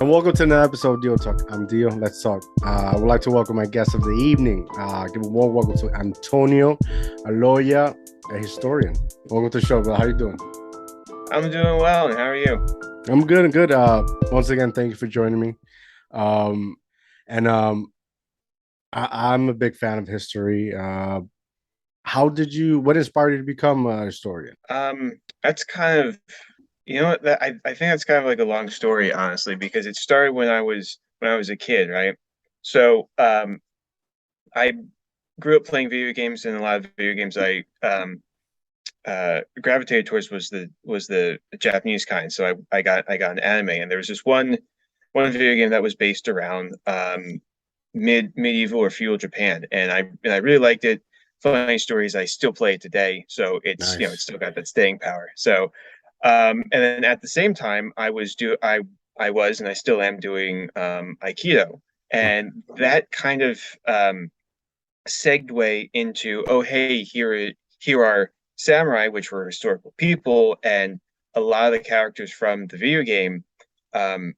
So welcome to another episode of DIOTAK. I'm Dio. Let's talk. I would like to welcome my guest of the evening. Give a warm welcome to Antonio Aloia, a historian. Welcome to the show, bro. How you doing? I'm doing well, and how are you? I'm good. Good. Once again, thank you for joining me. And I'm a big fan of history. What inspired you to become a historian? That's kind of, what, I think that's kind of like a long story, honestly, because it started when I was a kid, right? So, I grew up playing video games, and a lot of the video games I gravitated towards was the Japanese kind. So I got an anime, and there was this one video game that was based around medieval or feudal Japan, and I really liked it. Funny stories. I still play it today, so it's Nice. still got that staying power. So, and then at the same time, I was and I still am doing Aikido, Okay. and that kind of segue into, oh hey, here are samurai, which were historical people, and a lot of the characters from the video game um,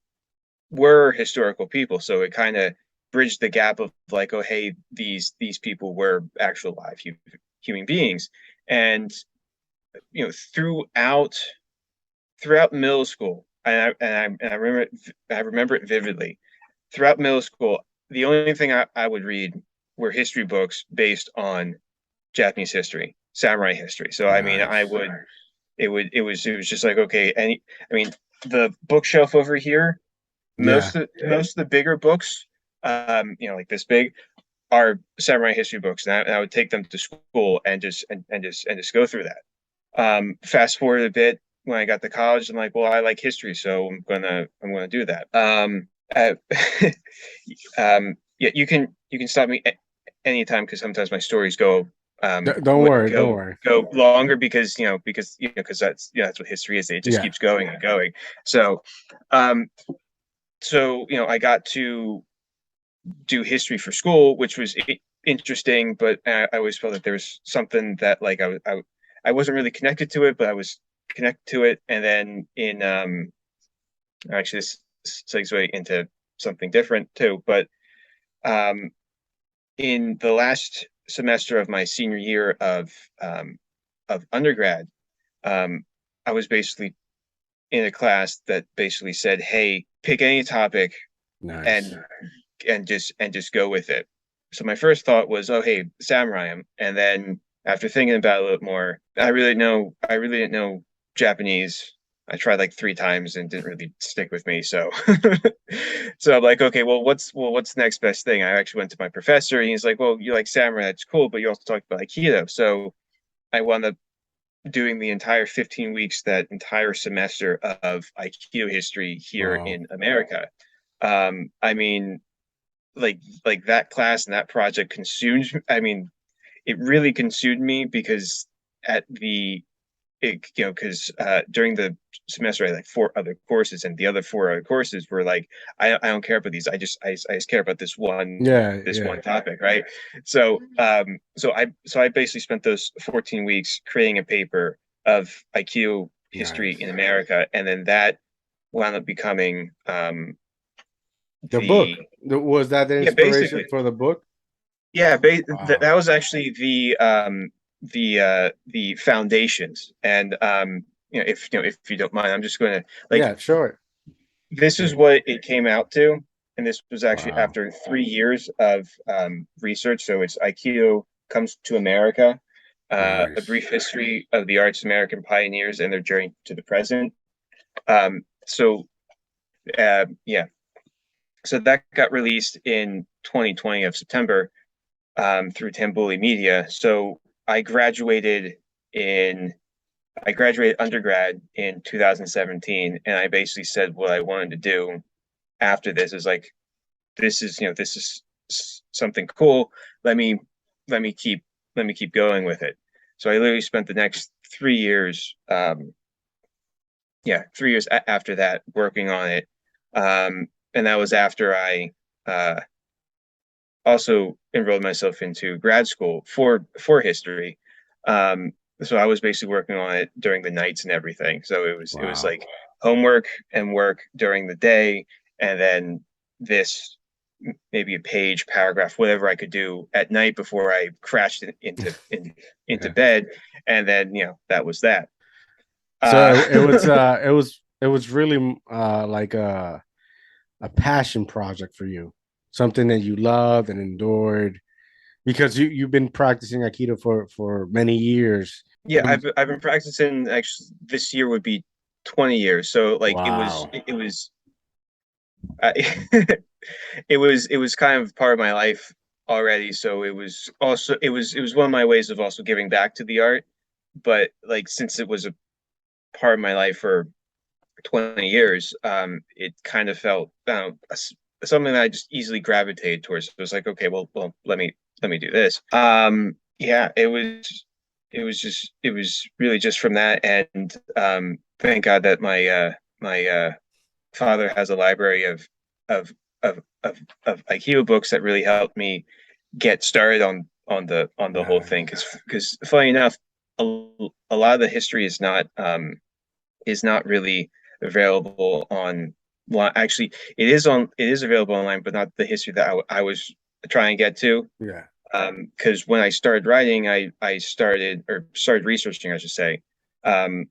were historical people. So it kind of bridged the gap of like, oh hey, these people were actual live human beings. And throughout middle school, and I remember it vividly. Throughout middle school, the only thing I would read were history books based on Japanese history, samurai history. So I mean, I Nice. would it was just like, okay, I mean, the bookshelf over here, Yeah. most of the bigger books, like this big, are samurai history books, and I would take them to school and just go through that. Fast forward a bit, when I got to college, I'm like, well, I like history, so I'm gonna do that. Uh, yeah, you can stop me anytime, because sometimes my stories go Don't would worry. Don't go worry. go longer, because that's what history is. It just Yeah. keeps going and going. So, um, I got to do history for school, which was interesting, but I always felt that there was something that, like, I wasn't really connected to it, but I was connected to it. And then actually, this segues way into something different too. But um, in the last semester of my senior year of undergrad, um, I was basically in a class that basically said, "Hey, pick any topic Nice. and and just go with it." So my first thought was, "Oh, hey, samurai." And then, after thinking about it a little more, I really didn't know Japanese. I tried like three times and didn't really stick with me. So, so I'm like, okay, well, what's the next best thing? I actually went to my professor, and he's like, "Well, you like samurai, that's cool, but you also talked about Aikido." So I wound up doing the entire 15 weeks, that entire semester of Aikido history here Wow. in America. I mean, like that class and that project consumed. I mean, it really consumed me, because at the because during the semester I had like four other courses, and the other four other courses were like, I don't care about these. I just care about Yeah. this Yeah. one topic, right? So I basically spent those 14 weeks creating a paper of IQ history in Nice. America, and then that wound up becoming The the book. Was that the yeah, inspiration basically. for the book? Yeah, Wow. that was actually the foundations. And if you don't mind, I'm just going to, like, Yeah, sure. this is Like, what it came out to, and this was actually wow. after 3 years of research. So it's Aikido Comes to America, a Nice. brief history of the art's American pioneers and their journey to the present. So so that got released in 2020 of September, through Tambuli Media. So in I graduated undergrad in 2017, and I basically said what I wanted to do after this is like, this is something cool. Let me let me keep let me keep going with it. So I literally spent the next 3 years, 3 years after that, working on it. And that was after I also enrolled myself into grad school for history. So I was basically working on it during the nights and everything. So it was Wow. like homework and work during the day, and then this maybe a page, paragraph, whatever I could do at night before I crashed into Yeah. bed, and then that was that. So it was Uh, it was really like a passion project for you, something that you loved and endured because you've been practicing Aikido for many years. yeah, I've been practicing. Actually, this year would be 20 years. So like Wow. it was uh, it was kind of part of my life already. So it was one of my ways of also giving back to the art. But like since it was a part of my life for 20 years, it kind of felt something that I just easily gravitated towards. It was like, okay, well, let me do this. Yeah, it was really just from that, and thank God that my father has a library of of of Aikido books that really helped me get started on the whole Yeah. thing. Because funny enough, a lot of the history is not really available on. Well, actually, it is available online, but not the history that I was trying to get to. Yeah. Because when I started writing, I started researching, I should say. Um,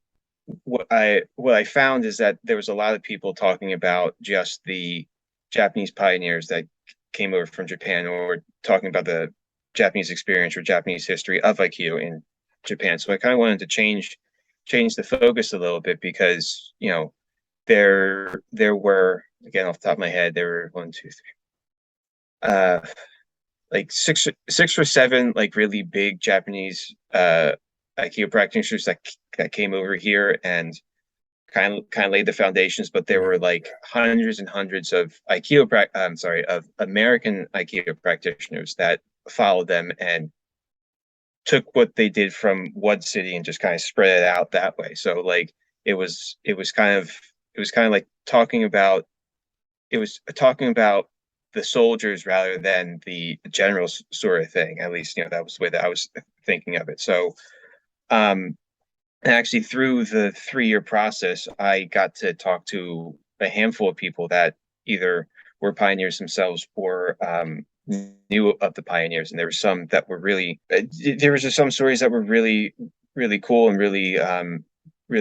what I found is that there was a lot of people talking about just the Japanese pioneers that came over from Japan, or talking about the Japanese experience or Japanese history of Aikido in Japan. So I kind of wanted to change the focus a little bit, because there were, again, off the top of my head, there were one, two, three, like six or seven like really big Japanese Aikido practitioners that came over here and kind of laid the foundations. But there Yeah. were like hundreds and hundreds of of American Aikido practitioners that followed them and took what they did from one city and just kind of spread it out that way. So like it was kind of like talking about the soldiers rather than the generals, sort of thing. At least that was the way that I was thinking of it. So um and actually, through the 3-year process, I got to talk to a handful of people that either were pioneers themselves or knew of the pioneers. And there were some that were there was just some stories that were really, really cool and really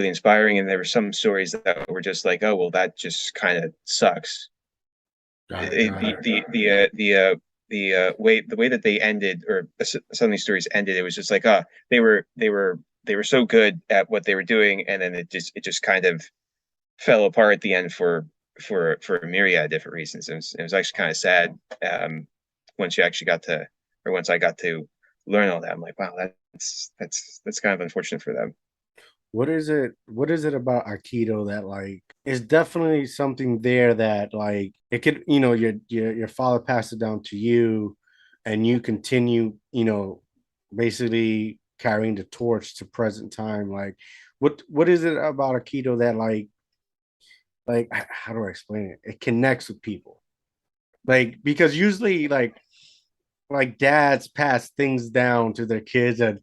inspiring. And there were some stories that were just like, oh, well, that just kind of sucks. Got it. It, Got it. the way that they ended, or some of these stories ended, it was just like, they were so good at what they were doing, and then it just kind of fell apart at the end for a myriad of different reasons. It was actually kind of sad, once you actually got to, or once I got to learn all that. I'm like, wow, that's kind of unfortunate for them. What is it about Aikido that like is definitely something there that like it could, your father passed it down to you and you continue, basically carrying the torch to present time. Like what is it about Aikido that like how do I explain it? It connects with people. Like because usually like dads pass things down to their kids and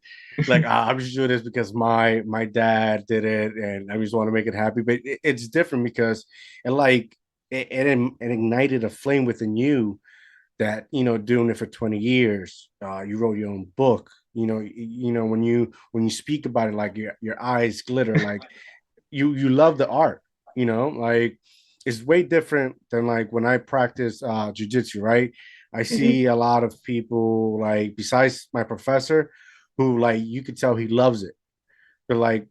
like I'm just doing this because my dad did it and I just want to make it happy. But it's different because it like it ignited a flame within you that doing it for 20 years. You wrote your own book. When you speak about it, like your eyes glitter, like you love the art. Like it's way different than like when I practice jujitsu, right? I Mhm. see a lot of people like besides my professor who like you could tell he loves it. But like,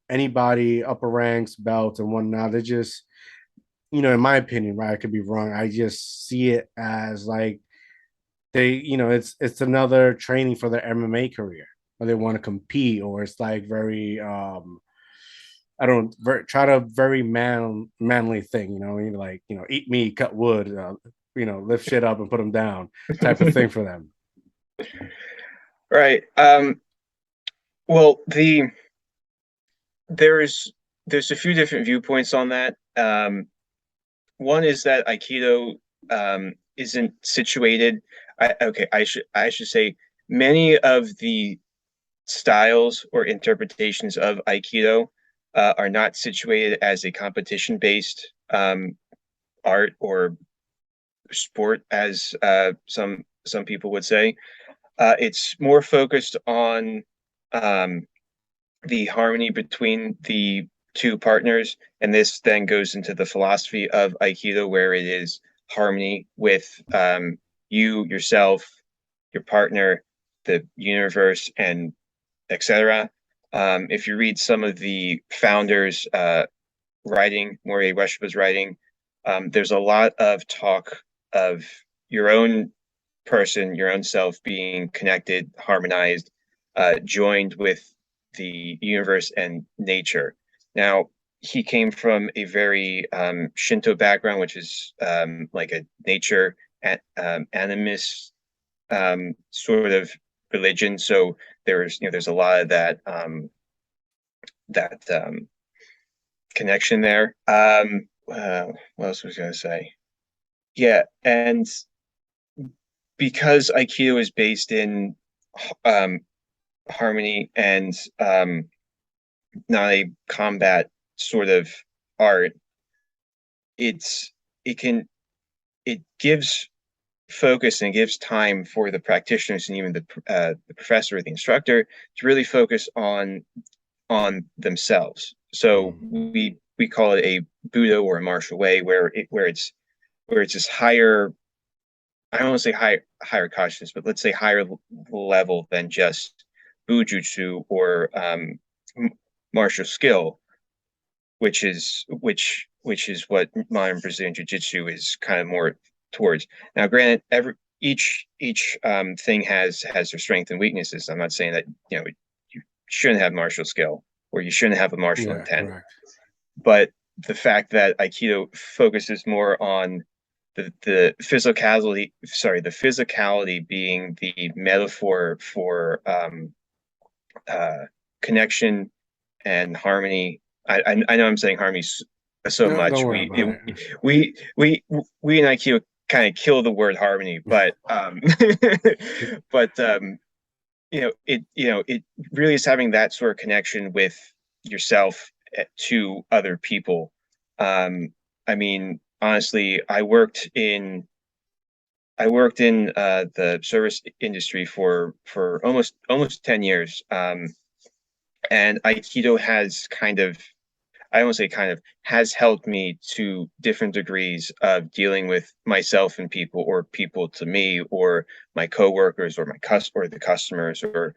anybody upper ranks, belts and whatnot, they just, in my opinion, right? I could be wrong. I just see it as like it's another training for their MMA career, or they want to compete, or it's like very I don't try to very manly thing, like eat meat, cut wood, lift shit up and put them down, type of thing for them. Right. Well, there's there's a few different viewpoints on that. One is that Aikido isn't situated. Okay, I should say many of the styles or interpretations of Aikido are not situated as a competition based art or sport, as some people would say. It's more focused on um, the harmony between the two partners, and this then goes into the philosophy of Aikido, where it is harmony with you, yourself, your partner, the universe, and etc. If you read some of the founders' writing, Morihei Ueshiba's writing, there's a lot of talk of your own person, your own self being connected, harmonized, joined with the universe and nature. Now, he came from a very Shinto background, which is like a nature animist sort of religion. So there's a lot of that connection there. What else was I going to say? Yeah, and because Aikido is based in um, harmony and not a combat sort of art, it's it can it gives focus and gives time for the practitioners and even the professor or the instructor to really focus on themselves. So Mm. we call it a Budo or a martial way, where it's this higher. I don't want to say higher consciousness, but let's say higher level than just bujutsu or martial skill, which is what modern Brazilian jiu-jitsu is kind of more towards. Now, granted, each thing has their strengths and weaknesses. I'm not saying that you shouldn't have martial skill or you shouldn't have a martial Yeah, intent, correct. but the fact that Aikido focuses more on the physicality being the metaphor for uh, connection and harmony. I know I'm saying harmony so No, don't much. worry about it. We in IQ kind of kill the word harmony, but but it really is having that sort of connection with yourself to other people. I mean, honestly, I worked in the service industry for almost 10 years. And Aikido has kind of, I don't say kind of, has helped me to different degrees of dealing with myself and people, or people to me, or my coworkers, or or the customers, or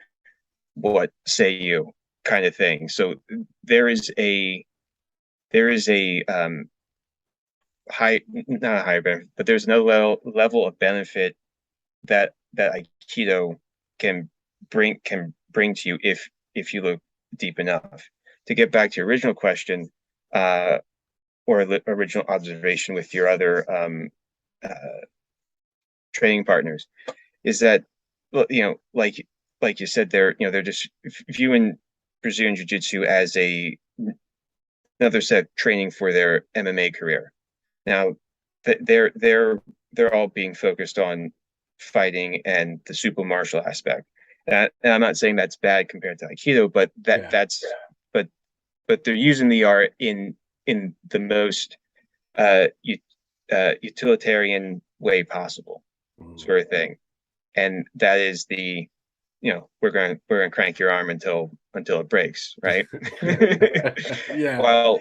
what say you kind of thing. So there is a there is a high, not a higher benefit, but there's no level of benefit that Aikido can bring to you if you look deep enough. To get back to your original question, uh, or original observation with your other uh, training partners, is that, well, like you said, they're just viewing Brazilian Jiu Jitsu as another set of training for their MMA career. Now, they're all being focused on fighting and the super martial aspect. And I'm not saying that's bad compared to Aikido, but Yeah. but they're using the art in the most uh, utilitarian way possible, Mm. sort of thing. And that is we're gonna crank your arm until it breaks, right? Yeah. While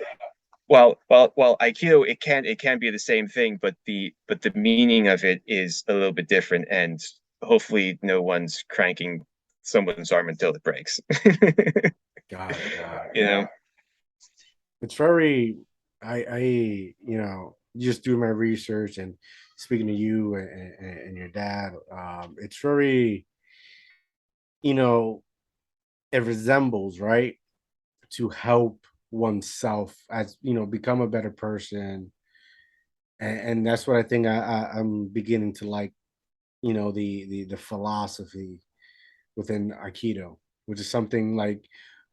while Aikido, it can be the same thing, but the meaning of it is a little bit different, and hopefully no one's cranking someone's arm until it breaks. Got it. Got it. You know? It's very, just doing my research and speaking to you and your dad, it's very, you know, it resembles, right, to help oneself as, become a better person. And that's what I think I'm beginning to like, the philosophy within Aikido, which is something like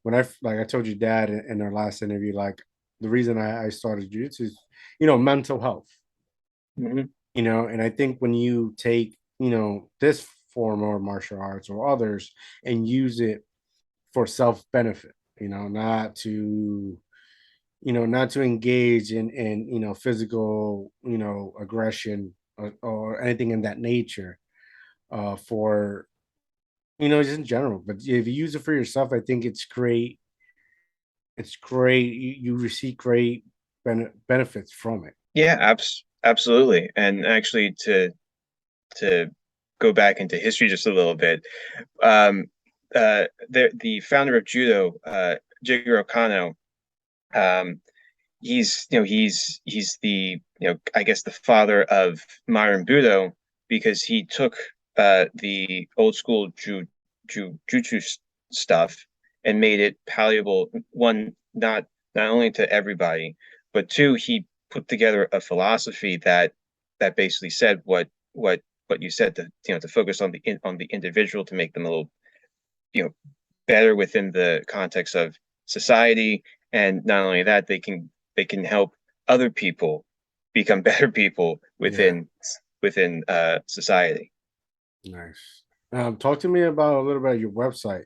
like I told your dad in our last interview, like the reason I started jiu-jitsu is, mental health, Mhm. and I think when you take, this form or martial arts or others and use it for self benefit, not to, not to engage in physical, aggression, or anything in that nature, for just in general. But if you use it for yourself, I think it's great. It's great. You receive great benefits from it. Yeah, absolutely. And actually, to go back into history just a little bit, um, the founder of judo, Jigoro Kano, um, he's the I guess the father of modern Budo because he took the old school jutsu stuff and made it palatable. One, not only to everybody, but two, he put together a philosophy that basically said what you said, to to focus on the individual, to make them a little you know better within the context of society. And not only that, they can help other people become better people Yeah, within society. nice. Talk to me about a little bit of your website,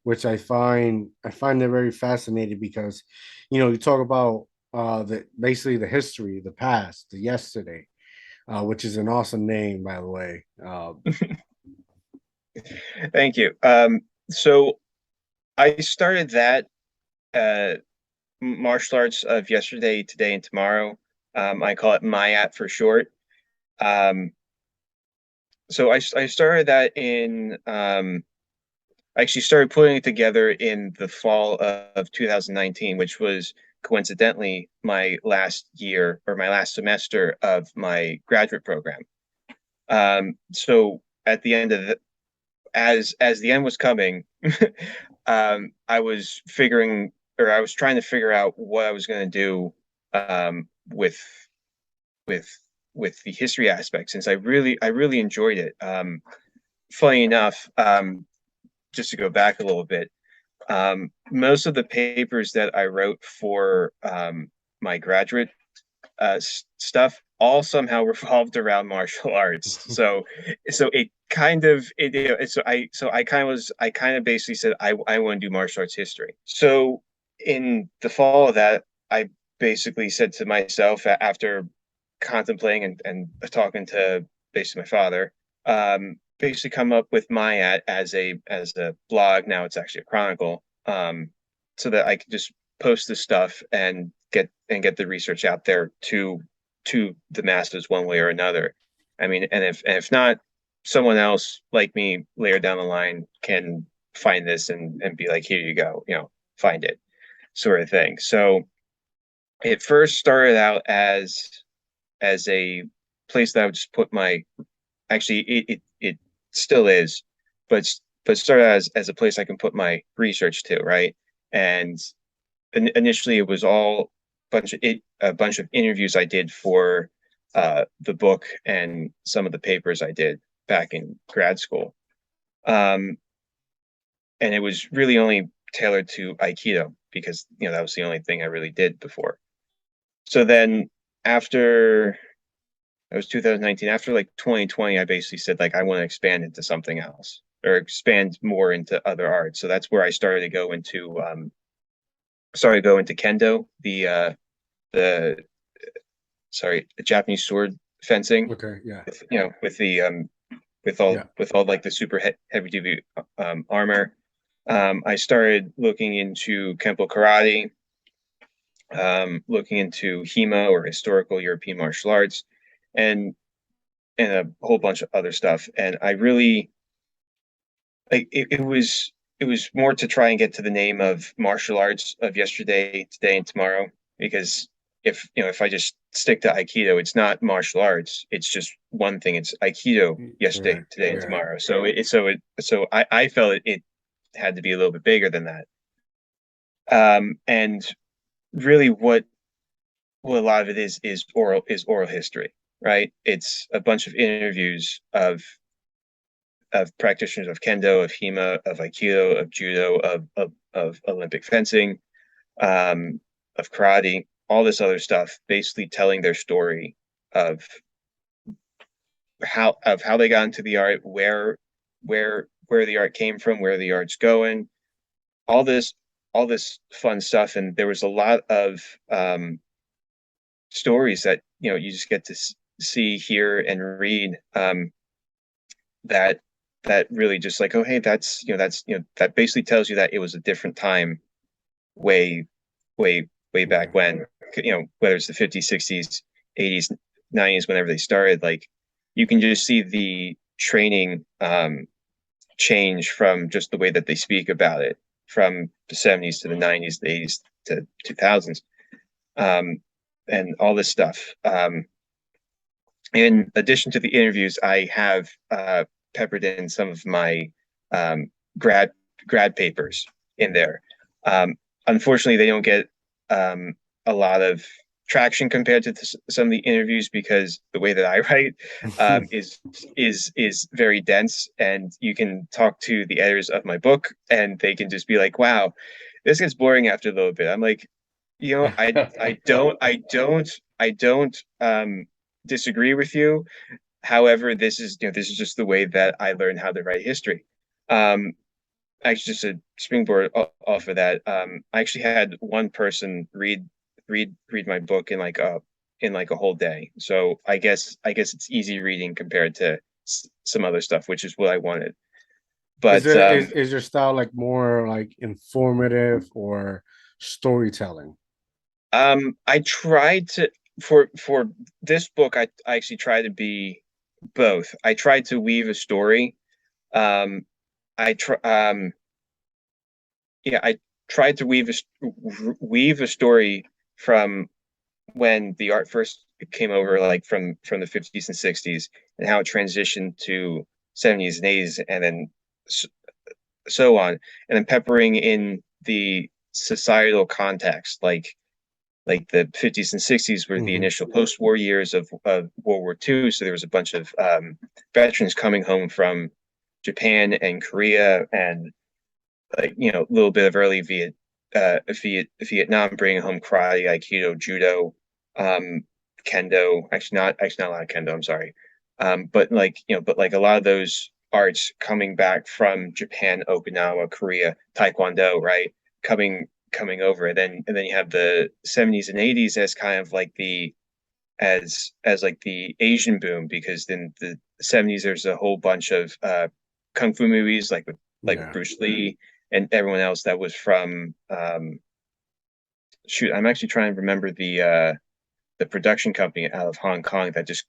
which I find it very fascinating because, you talk about the basically the history, the past, the yesterday, which is an awesome name, by the way. Thank you. So I started that uh, martial arts of yesterday, today, and tomorrow. I call it MyAt for short. Um, so I started that in I actually started putting it together in the fall of 2019, which was coincidentally my last year or my last semester of my graduate program. So at the end of as the end was coming, I was figuring, or I was trying to figure out what I was going to do with with with the history aspect, since I really enjoyed it. Funny enough, just to go back a little bit, most of the papers that I wrote for my graduate stuff all somehow revolved around martial arts. So it kind of it, you know, I kind of basically said I want to do martial arts history. So in the fall of that, I basically said to myself, after contemplating and talking to basically my father, basically come up with my as a blog. Now it's actually a chronicle, so that I could just post this stuff and get the research out there to the masses one way or another. I mean, and if not, someone else like me later down the line can find this and be like, here you go, find it, sort of thing. So it first started out as a place that I would just put my, actually it still is, but started as a place I can put my research to, right? And initially it was all a bunch of interviews I did for the book and some of the papers I did back in grad school. Um, and it was really only tailored to Aikido because that was the only thing I really did before. So then after it was 2019, after like 2020, I basically said like I want to expand into something else or expand more into other arts. So that's where I started to go into kendo, the the Japanese sword fencing, Okay, yeah, with yeah. all like the super heavy duty armor. I started looking into Kempo karate, looking into HEMA, or historical European martial arts, and and a whole bunch of other stuff. And I really like it was more to try and get to the name of martial arts of yesterday, today, and tomorrow. Because if I just stick to Aikido, it's not martial arts. It's just one thing. It's Aikido yesterday, Correct. today, and Yeah. tomorrow. So I felt it had to be a little bit bigger than that. And really, what a lot of it is oral history, right? It's a bunch of interviews of practitioners of kendo, of HEMA, of Aikido, of judo, of Olympic fencing, of karate, all this other stuff, basically telling their story of how they got into the art, where the art came from, where the art's going, all this all this fun stuff, and there was a lot of stories that you just get to see, hear, and read, that really just like, oh hey, that basically tells you that it was a different time, way way back Yeah. when, whether it's the 50s, 60s, 80s, 90s, whenever they started. Like, you can just see the training change from just the way that they speak about it, from the 70s to the 90s, the 80s to 2000s, um, and all this stuff. In addition to the interviews, I have peppered in some of my um, grad grad papers in there. Um, Unfortunately, they don't get um, a lot of traction compared to some of the interviews, because the way that I write is very dense, and you can talk to the editors of my book, and they can just be like, "Wow, this gets boring after a little bit." I'm like, I don't disagree with you. However, this is just the way that I learned how to write history. Um, Actually, just a springboard off of that. I actually had one person read my book in like a whole day. So I guess it's easy reading compared to some other stuff, which is what I wanted. Is But there is your style like more like informative or storytelling? I tried to for this book. I actually tried to be both. I tried to weave a story. Um, I try Yeah, I tried to weave a story from when the art first came over, like from the 50s and 60s, and how it transitioned to 70s and 80s, and then so on, and then peppering in the societal context, like the 50s and 60s were the Hmm. initial post-war years of World War II. So there was a bunch of veterans coming home from Japan and Korea, and like, a little bit of early Vietnam, bringing home karate, Aikido, judo, um, kendo. Actually not a lot of kendo. I'm sorry, but like a lot of those arts coming back from Japan, Okinawa, Korea, Taekwondo, right? Coming over, and then you have the 70s and 80s as kind of like the as like the Asian boom, because then the 70s there's a whole bunch of kung fu movies, like with Yeah. Bruce Lee and everyone else that was from shoot, I'm actually trying to remember the production company out of Hong Kong that just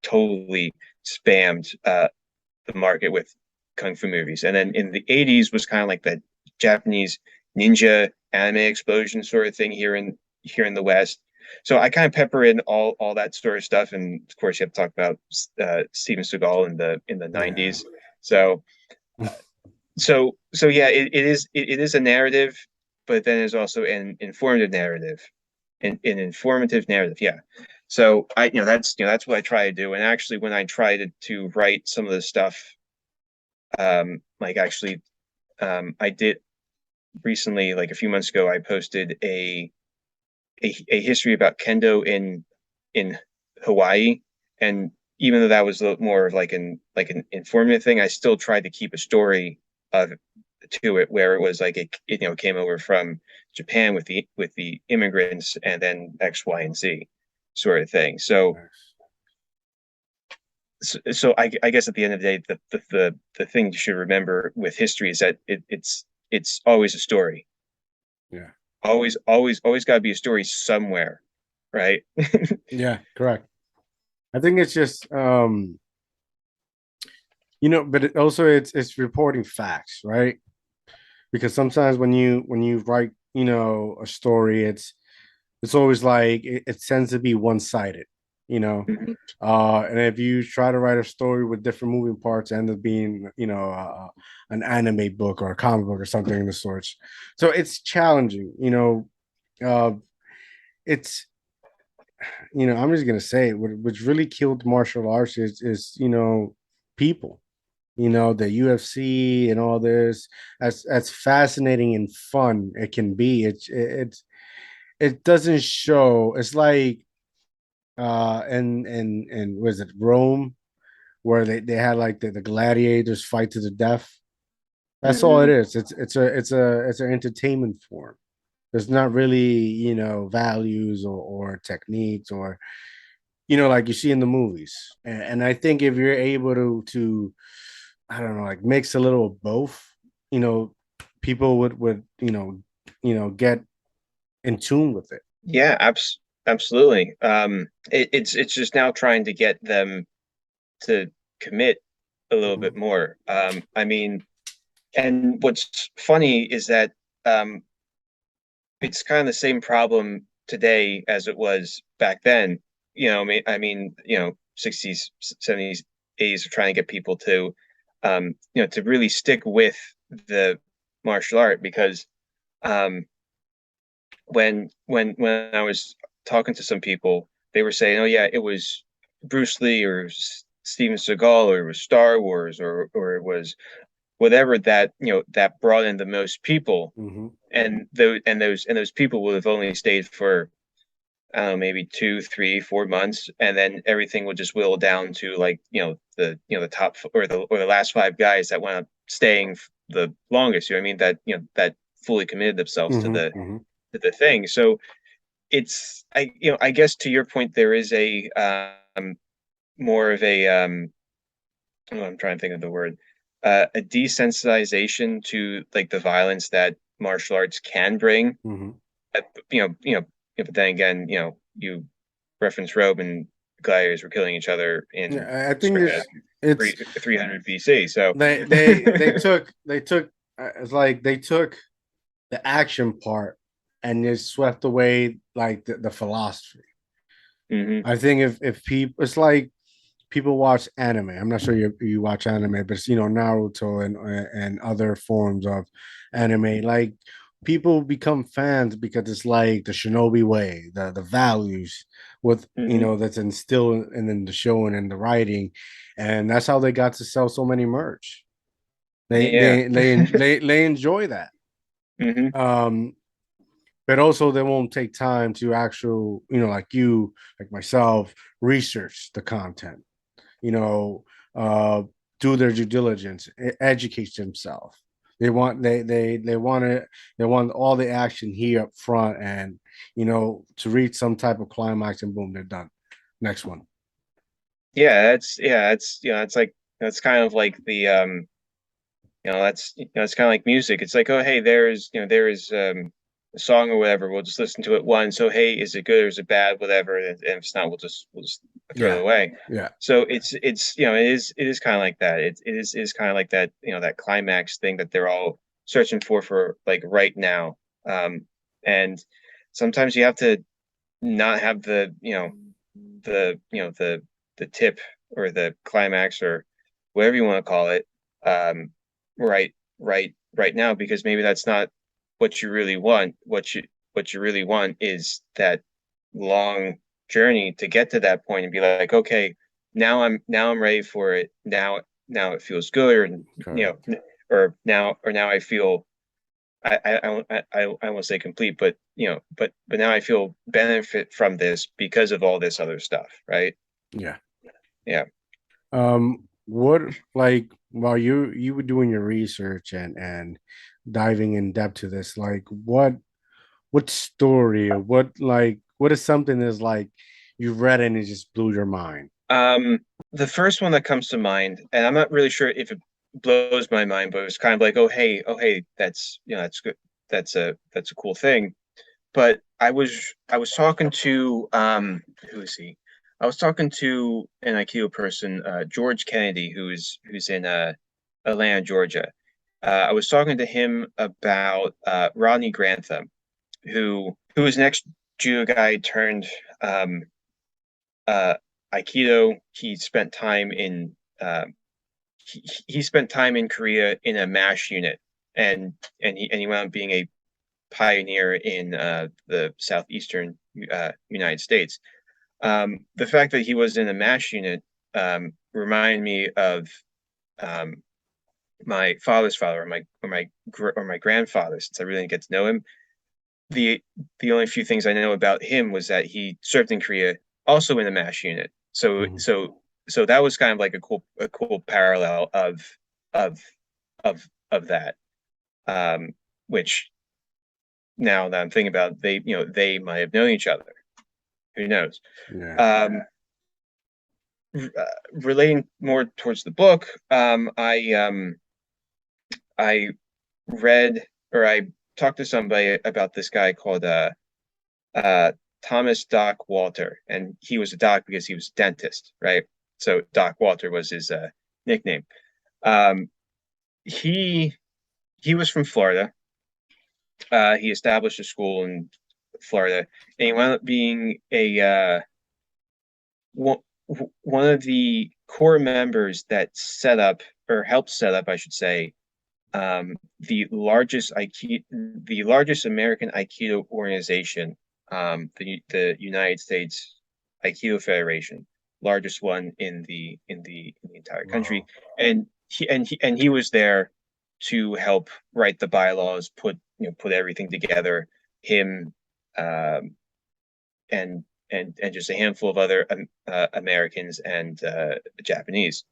totally spammed the market with kung fu movies. And then in the 80s was kind of like that Japanese ninja anime explosion sort of thing here in the West. So I kind of pepper in all that sort of stuff, and of course you have to talk about Steven Seagal in the Yeah. 90s. So so yeah, it is a narrative, but then there's also an informative narrative, an informative narrative. Yeah. So that's what I try to do. And actually, when I try to write some of the stuff, like actually, I did recently, like a few months ago, I posted a history about kendo in Hawaii, and even though that was more of like an informative thing, I still tried to keep a story of to it, where it was like it came over from Japan with the immigrants, and then X, Y, and Z sort of thing. So Nice. so I guess at the end of the day, the thing you should remember with history is that it's always a story. Yeah. Always got to be a story somewhere, right? Yeah, correct. I think it's just but it's reporting facts, right? Because sometimes when you write, a story, it's always like it tends to be one-sided, you know. Mhm. And if you try to write a story with different moving parts, it ends up being, an anime book or a comic book or something in the sorts. So it's challenging, uh it's I'm just gonna say what's really killed martial arts is people, the UFC and all this. As fascinating and fun it can be, it doesn't show. It's like and was it Rome, where they had like the gladiators fight to the death. That's all it is. It's an entertainment form. There's not really, values or techniques or, like you see in the movies. And I think if you're able to, I don't know, like mix a little of both, you know, people would, get in tune with it. Yeah, absolutely. It's just now trying to get them to commit a little bit Mhm. more. I mean, and what's funny is that it's kind of the same problem today as it was back then. I mean, 60s, 70s, 80s are trying to get people to, to really stick with the martial art because um, when I was talking to some people, they were saying, "Oh yeah, it was Bruce Lee or Steven Seagal or it was Star Wars or it was whatever that brought in the most people." Hmm. And those people would have only stayed for I don't know, maybe 2, 3, 4 months, and then everything would just whittle down to like the top or the last five guys that wound up staying the longest. You know what I mean? That fully committed themselves to Hmm. the Hmm. to the thing. So I guess to your point, there is a more of a oh, I'm trying to think of the word, a desensitization to like the violence that martial arts can bring. Hmm. Uh, but then again, you reference Rome and gladiators were killing each other in Yeah, I think this it's 300 BC. So they took it's like they took the action part and they swept away like the philosophy. hmm I think if people, it's like people watch anime. I'm not sure you watch anime, but it's Naruto and other forms of anime. Like people become fans because it's like the shinobi way, the values with hmm that's instilled in the show and in the writing, and that's how they got to sell so many merch. They Yeah. they they they enjoy that. hmm Um, but also they won't take time to actual, like you, like myself, research the content, you know, uh, do their due diligence, educate themselves. They want all the action here up front, and to reach some type of climax, and boom, they're done. Next one. It's like that's kind of like the it's kind of like music. It's like, oh hey, there is a song or whatever. We'll just listen to it once. So hey, is it good or is it bad? Whatever. And if it's not, we'll just throw it Yeah, away. yeah, So it is kind of like that. It is kind of like that that climax thing that they're all searching for like right now. And sometimes you have to not have the tip or the climax or whatever you want to call it um right right now because maybe that's not what you really want. What you really want is that long journey to get to that point and be like, okay, now I'm ready for it. Now it feels good, or correct. or now I feel I won't say complete, but but now I feel benefit from this because of all this other stuff, right? Yeah. Yeah. What, like, while you were doing your research and diving in depth to this, like, what story or what is something that's like you've read and it just blew your mind? The first one that comes to mind, and I'm not really sure if it blows my mind, but it was kind of like, oh hey, that's good. That's a cool thing. But I was talking to who is he? I was talking to an Aikido person, George Kennedy, who's in Atlanta, Georgia. I was talking to him about Rodney Grantham, who is an ex judo guy turned um, uh, Aikido. He spent time in Korea in a MASH unit, and he wound up being a pioneer in the southeastern United States. The fact that he was in a MASH unit reminded me of um, my father's father, or my grandfather, since I really didn't get to know him. The the only few things I know about him was that he served in Korea, also in the MASH unit. So Mhm. so so that was kind of like a cool parallel of of of that. Which now that I'm thinking about it, they might have known each other. Who knows? Yeah. Um, Relating more towards the book, I read or I talked to somebody about this guy called uh Thomas Doc Walter, and he was a doc because he was a dentist, right? So Doc Walter was his nickname. Um, he he was from Florida. He established a school in Florida, and he wound up being a one, one of the core members that set up or helped set up, I should say, the largest American Aikido organization, the United States Aikido Federation, largest one in the entire country, Wow. and he was there to help write the bylaws, put everything together. Him, um, and just a handful of other Americans and Japanese,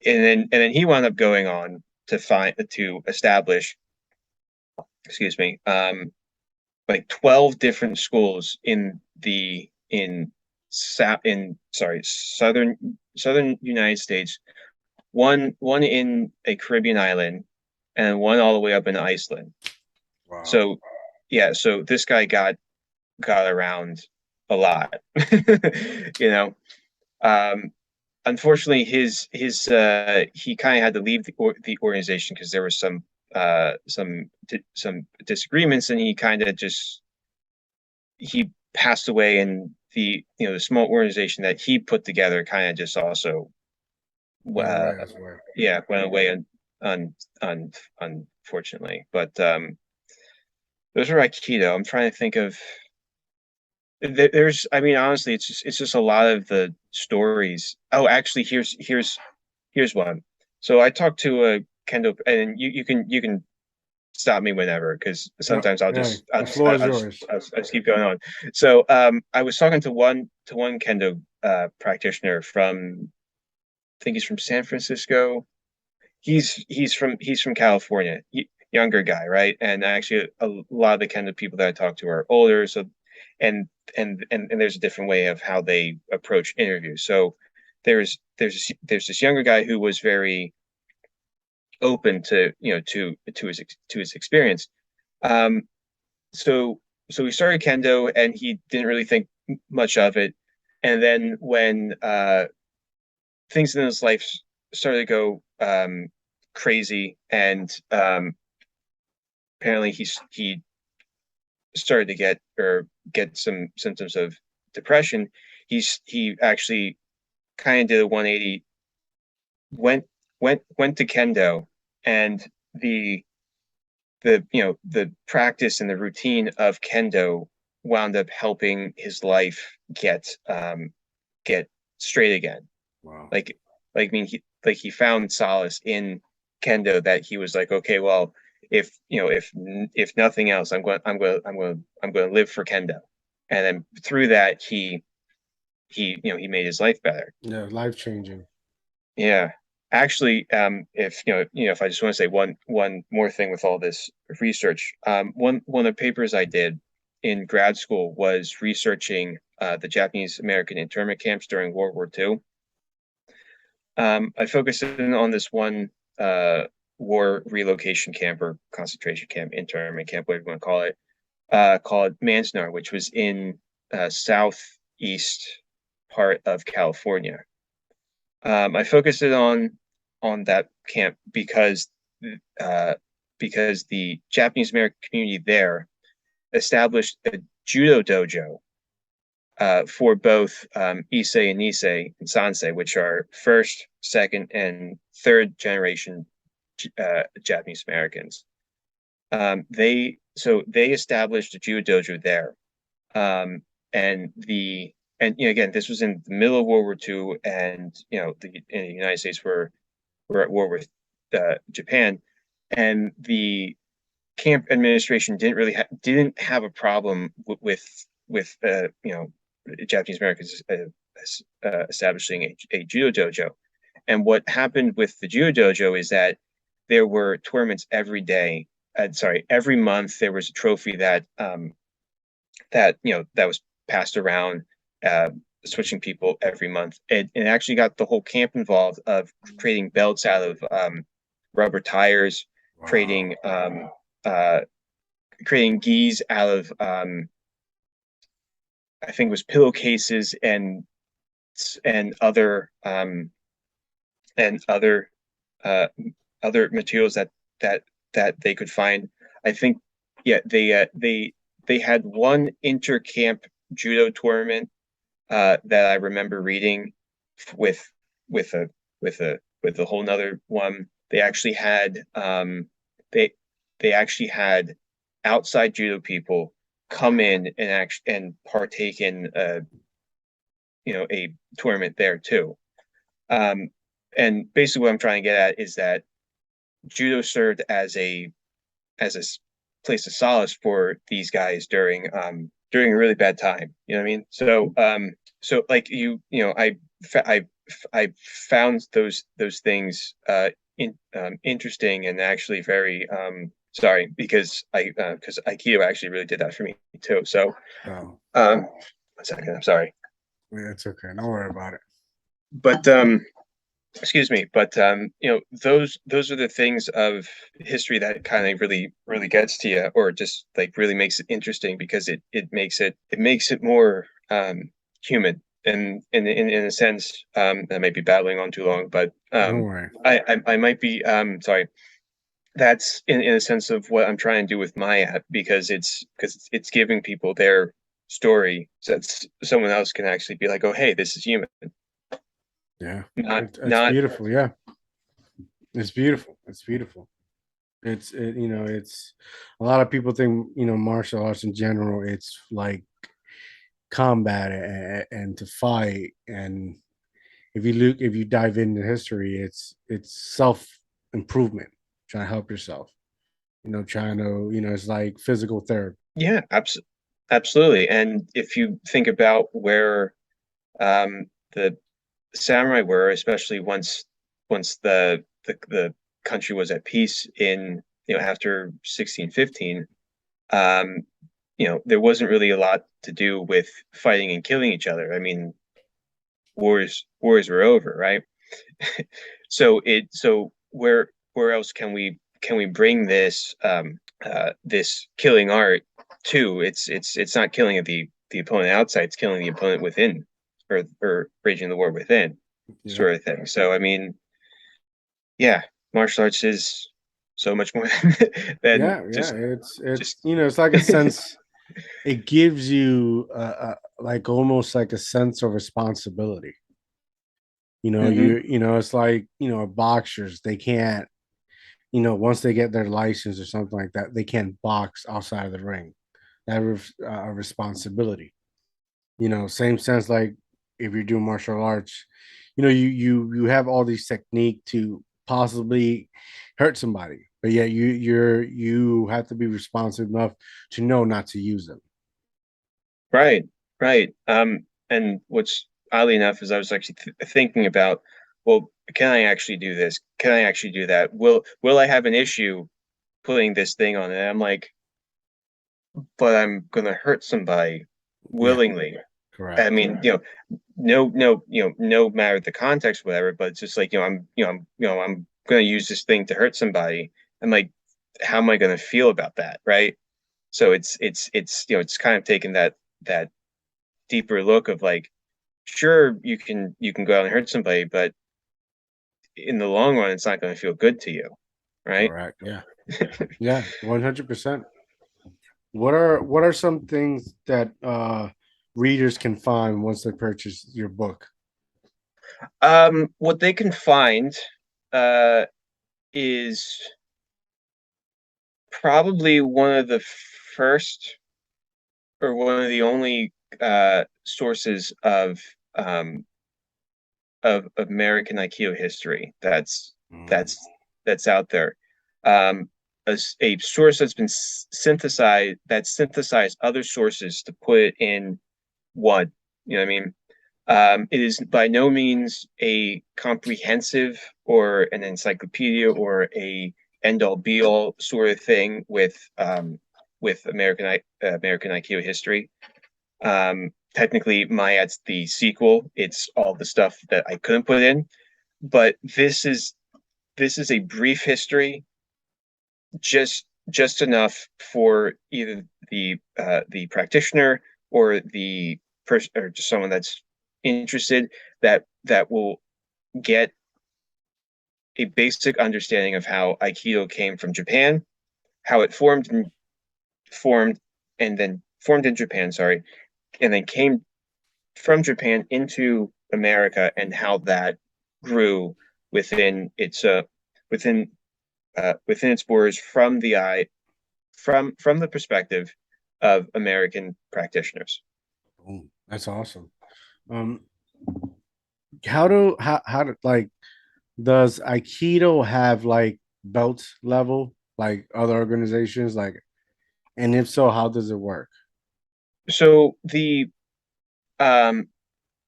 and then he wound up going on to establish, excuse me, like 12 different schools in southern United States, one in a Caribbean island, and one all the way up in Iceland. Wow. So yeah, so this guy got around a lot. you know. Um, Unfortunately, he kind of had to leave the organization because there was some disagreements, and he passed away, and the small organization that he put together kind of just also Went uh away as well. yeah, went away un, un, unfortunately. But those are Aikido. I'm trying to think of there's, I mean, honestly, it's just a lot of the stories. Oh, actually, here's one. So I talked to a Kendo, and you can stop me whenever, because Yep. sometimes I'll Yeah. just I'll The just floor I'll, is I'll just yours. I'll just keep going on. So I was talking to one Kendo practitioner from, I think he's from San Francisco. He's from California. Younger guy, right? And actually, a lot of the Kendo people that I talk to are older. So, and and there's a different way of how they approach interviews. So there's this younger guy who was very open to his experience. Um, so so we started kendo, and he didn't really think much of it. And then when things in his life started to go crazy, and apparently he started to get some symptoms of depression. He actually kind of did a 180, went went to kendo, and the the practice and the routine of kendo wound up helping his life get straight again. Wow. Like like I mean, he found solace in kendo, that he was like, okay, well, if nothing else, I'm going to live for kendo. And then through that, he made his life better. Yeah. Life changing. Yeah. Actually, if I just want to say one more thing with all this research, one of the papers I did in grad school was researching the Japanese American internment camps during World War II. I focused in on this one war relocation camp, or concentration camp, internment camp, whatever you want to call it, called Manzanar, which was in southeast part of California. I focused it on that camp uh, because the Japanese American community there established a judo dojo for both Issei and Nisei and Sansei, which are first, second, and third generation Japanese Americans. They established a judo dojo there, um, and again, this was in the middle of World War II, and in the United States were at war with Japan, and the camp administration didn't have a problem with Japanese Americans establishing a judo dojo. And what happened with the judo dojo is that there were tournaments every day. Sorry, every month there was a trophy that that was passed around, uh, switching people every month. It actually got the whole camp involved of creating belts out of rubber tires, Wow. creating uh, creating gis out of I think it was pillowcases and and other uh, other materials that that they could find. I think yeah they had one intercamp judo tournament that I remember reading with with a with a whole nother one. They actually had they they actually had outside judo people come in and partake in a tournament there too. Um, and basically what I'm trying to get at is that judo served as a place of solace for these guys during a really bad time. You know what I mean? So like I found those things interesting and actually very sorry because Aikido actually really did that for me too. So Oh, um 1 second, I'm sorry. yeah, it's okay. Don't worry about it. But excuse me, but those are the things of history that kind of really gets to you, or just like really makes it interesting because it makes it more human. And in a sense, I might be babbling on too long, but Don't worry. I might be sorry. That's in a sense of what I'm trying to do with my app, because it's giving people their story so that someone else can actually be like, oh hey, this is human, Yeah, not it's not beautiful. Yeah, it's beautiful. It's beautiful. It's a lot of people think martial arts in general. It's like combat and to fight. And if you dive into history, it's self improvement, trying to help yourself. Trying to it's like physical therapy. Yeah, absolutely. And if you think about where the samurai were, especially once the country was at peace in after 1615, um, there wasn't really a lot to do with fighting and killing each other. I mean, wars were over, right? So where else can we bring this this killing art to? It's not killing the opponent outside, it's killing the opponent within, or waging the war within, Yeah, sort of thing. So I mean, yeah, martial arts is so much more than yeah. just It's just it's like a sense. It gives you like almost like a sense of responsibility. hmm It's like boxers. They can't once they get their license or something like that, they can't box outside of the ring. That responsibility. Same sense like if you're doing martial arts, you have all these technique to possibly hurt somebody, but yet you have to be responsible enough to know not to use them. right, right. And what's oddly enough is I was actually thinking about, well, can I actually do this? Can I actually do that? Will I have an issue putting this thing on? And I'm like, but I'm gonna hurt somebody Yeah, willingly. I correct. mean, no matter the context, whatever. But it's just like, I'm gonna use this thing to hurt somebody. I'm like, how am I gonna feel about that, right? So it's kind of taking that deeper look of like, sure, you can go out and hurt somebody, but in the long run, it's not going to feel good to you, right? Correct. Yeah. Yeah, 100%. What are some things that readers can find once they purchase your book? What they can find uh, is probably one of the first, or one of the only sources um, of American Aikido history Mm, that's that's out there. Um, a source that's been synthesized, that synthesized other sources to put it in one. You know what I mean? It is by no means a comprehensive or an encyclopedia or a end all be all sort of thing with American Aikido history. Technically, Mayat's the sequel. It's all the stuff that I couldn't put in, but this is a brief history, just enough for either the practitioner or the person or just someone that's interested that will get a basic understanding of how Aikido came from Japan, how it formed and then formed in Japan, sorry, and then came from Japan into America, and how that grew within its within within its borders from the eye from the perspective of American practitioners. Oh, that's awesome. Um, how do like does Aikido have like belt level like other organizations like, and if so, how does it work? So the um,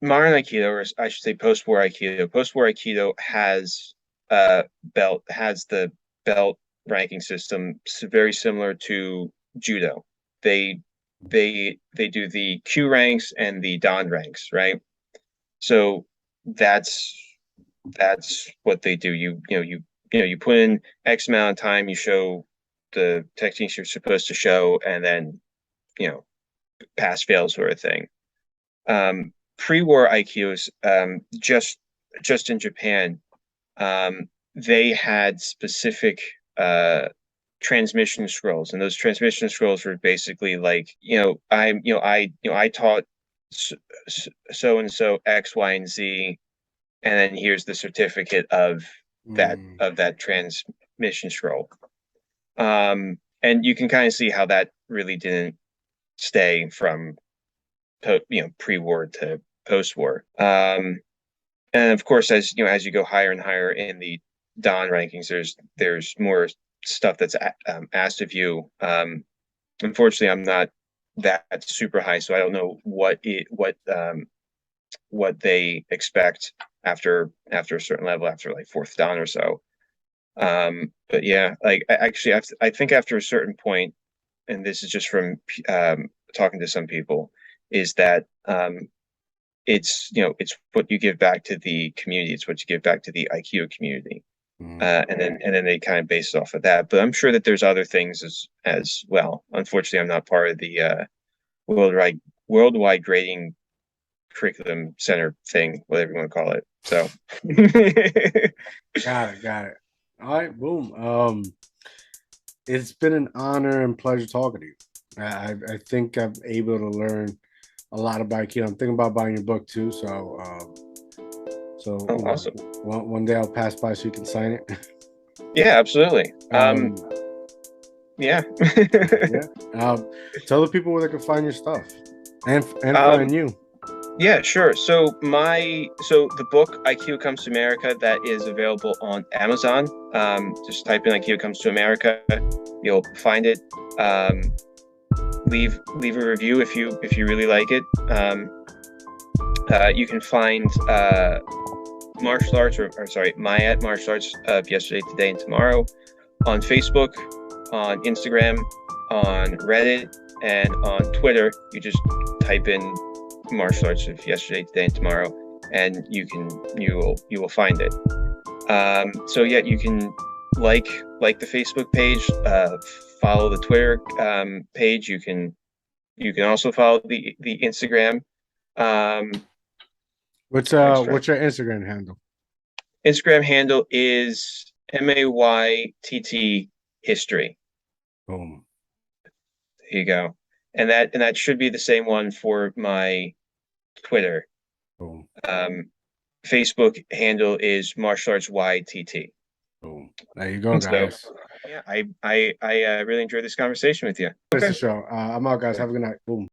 modern Aikido, or I should say post-war Aikido has the belt ranking system very similar to Judo. They they do the Q ranks and the Dan ranks, right? So that's that's what they do. You put in X amount of time, you show the techniques you're supposed to show, and then you know pass fail sort of thing. Pre-war Aikidos, just in Japan, they had specific transmission scrolls, and those transmission scrolls were basically like, I taught so and so X, Y, and Z, and then here's the certificate Mm, of that transmission scroll. And you can kind of see how that really didn't stay from pre-war to post-war. And of course, as you go higher and higher in the Dan rankings, there's more stuff that's asked of you. Unfortunately, I'm not that super high, so I don't know what they expect after a certain level, after like fourth Dan or so. But yeah, like I think after a certain point, and this is just from talking to some people, is that it's what you give back to the community. It's what you give back to the Aikido community, mm. and then they kind of base it off of that. But I'm sure that there's other things as well. Unfortunately, I'm not part of the worldwide grading curriculum center thing, whatever you want to call it. So Got it. All right, boom. It's been an honor and pleasure talking to you. I think I'm able to learn a lot about Aikido. I'm thinking about buying your book too. So oh, you know, awesome. one day I'll pass by so you can sign it. Yeah, absolutely. um, Yeah. yeah. Tell the people where they can find your stuff and um, find you. Yeah, sure. So the book Aikido Comes to America, that is available on Amazon. Just type in Aikido Comes to America, you'll find it. Um, leave a review if you really like it. You can find martial arts or sorry, Mayat martial arts of yesterday, today, and tomorrow on Facebook, on Instagram, on Reddit, and on Twitter. You just type in martial arts of yesterday, today, and tomorrow, and you will find it. So yeah, you can like the Facebook page, follow the Twitter page. You can also follow the Instagram. Um, What's your Instagram handle? Instagram handle is MAYTT history. Boom. There you go. And that should be the same one for my Twitter. Boom. Facebook handle is martial arts YTT. Boom. There you go, So guys. yeah, I really enjoyed this conversation with you. It's Okay. the show. I'm out, guys. Have a good night. Boom.